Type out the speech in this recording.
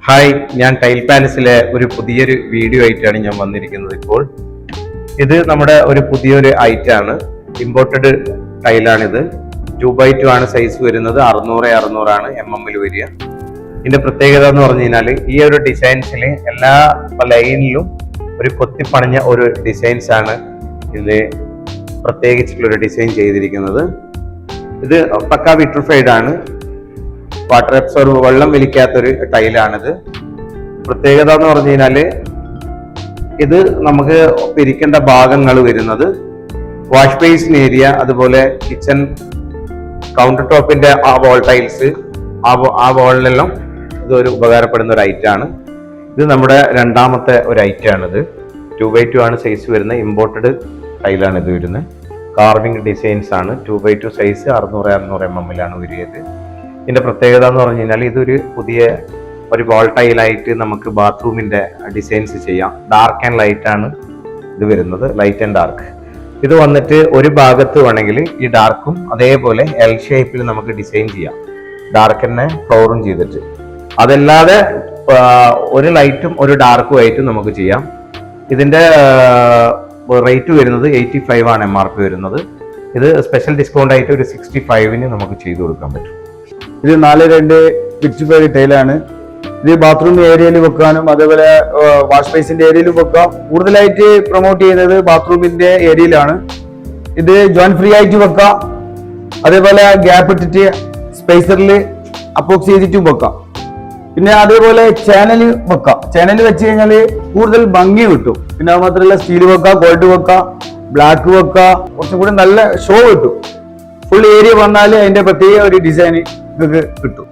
Hi, ഞാൻ tile പാലസിലെ ഒരു പുതിയൊരു വീഡിയോ ആയിട്ടാണ് ഞാൻ വന്നിരിക്കുന്നത്. ഇപ്പോൾ ഇത് നമ്മുടെ ഒരു പുതിയൊരു ഐറ്റാണ്, ഇമ്പോർട്ടഡ് ടൈലാണിത്. 2x2 ആണ് സൈസ് വരുന്നത്. 600 ആണ് mm വരിക. ഇതിന്റെ പ്രത്യേകത എന്ന് പറഞ്ഞു കഴിഞ്ഞാൽ ഈ ഒരു ഡിസൈൻസിൽ എല്ലാ ലൈനിലും ഒരു കൊത്തിപ്പണിഞ്ഞ ഒരു ഡിസൈൻസ് ആണ് ഇതിൽ പ്രത്യേകിച്ചുള്ള ഒരു ഡിസൈൻ ചെയ്തിരിക്കുന്നത്. ഇത് പക്കാ വിട്രിഫൈഡ് ആണ്, വാട്ടർ അബ്സോർബ്, വെള്ളം വലിക്കാത്തൊരു ടൈലാണിത്. പ്രത്യേകത എന്ന് പറഞ്ഞു കഴിഞ്ഞാല് ഇത് നമുക്ക് പിരിക്കേണ്ട ഭാഗങ്ങൾ വരുന്നത് വാഷ് ബേസിൻ ഏരിയ, അതുപോലെ കിച്ചൺ കൗണ്ടർ ടോപ്പിന്റെ ആ വോൾ ടൈൽസ്, ആ വോളിലെല്ലാം ഇതൊരു ഉപകാരപ്പെടുന്ന ഒരു ഐറ്റാണ്. ഇത് നമ്മുടെ രണ്ടാമത്തെ ഒരു ഐറ്റാണിത്. 2x2 ആണ് സൈസ് വരുന്നത്. ഇമ്പോർട്ടഡ് ടൈലാണ് ഇത് വരുന്നത്. കാർവിംഗ് ഡിസൈൻസ് ആണ്. 2x2 size 600 mm വരികയത്. ഇതിന്റെ പ്രത്യേകത എന്ന് പറഞ്ഞു കഴിഞ്ഞാൽ ഇതൊരു പുതിയ ഒരു വാൾ ടൈലായിട്ട് നമുക്ക് ബാത്റൂമിന്റെ ഡിസൈൻസ് ചെയ്യാം. ഡാർക്ക് ആൻഡ് ലൈറ്റ് ആണ് ഇത് വരുന്നത്, ലൈറ്റ് ആൻഡ് ഡാർക്ക്. ഇത് വന്നിട്ട് ഒരു ഭാഗത്ത് വേണമെങ്കിൽ ഈ ഡാർക്കും അതേപോലെ എൽ ഷേപ്പിൽ നമുക്ക് ഡിസൈൻ ചെയ്യാം, ഡാർക്ക് തന്നെ ഫ്ലോറും ചെയ്തിട്ട്. അതല്ലാതെ ഒരു ലൈറ്റും ഒരു ഡാർക്കും ആയിട്ടും നമുക്ക് ചെയ്യാം. ഇതിന്റെ റേറ്റ് വരുന്നത് 85 ആണ് MRP വരുന്നത്. ഇത് സ്പെഷ്യൽ ഡിസ്കൗണ്ട് ആയിട്ട് ഒരു 65-ന് നമുക്ക് ചെയ്തു കൊടുക്കാൻ പറ്റും. ഇത് 4-2 വിട്രിഫൈഡ് ടൈലാണ്. ഇത് ബാത്റൂം ഏരിയയിൽ വെക്കാനും അതേപോലെ വാഷ് ബേസിന്റെ ഏരിയയിലും വെക്കാം. കൂടുതലായിട്ട് പ്രൊമോട്ട് ചെയ്യുന്നത് ബാത്റൂമിന്റെ ഏരിയയിലാണ്. ഇത് ജോയിന്റ് ഫ്രീ ആയിട്ട് വെക്കാം, അതേപോലെ ഗ്യാപ്പ് ഇട്ടിട്ട് സ്പേസറിൽ അപ്പോക്സി ചെയ്തിട്ടും വെക്കാം. പിന്നെ അതേപോലെ ചാനൽ വെക്കാം. ചാനൽ വെച്ച് കഴിഞ്ഞാൽ കൂടുതൽ ഭംഗി കിട്ടും. പിന്നെ അത് മാത്രമല്ല സ്റ്റീൽ വെക്കാം, ഗോൾഡ് വെക്കാം, ബ്ലാക്ക് വെക്കാം, കുറച്ചും കൂടി നല്ല ഷോ കിട്ടും. ഫുൾ ഏരിയ വന്നാൽ അതിന്റെ പ്രത്യേക ഒരു ഡിസൈൻ നിങ്ങൾക്ക് കിട്ടും.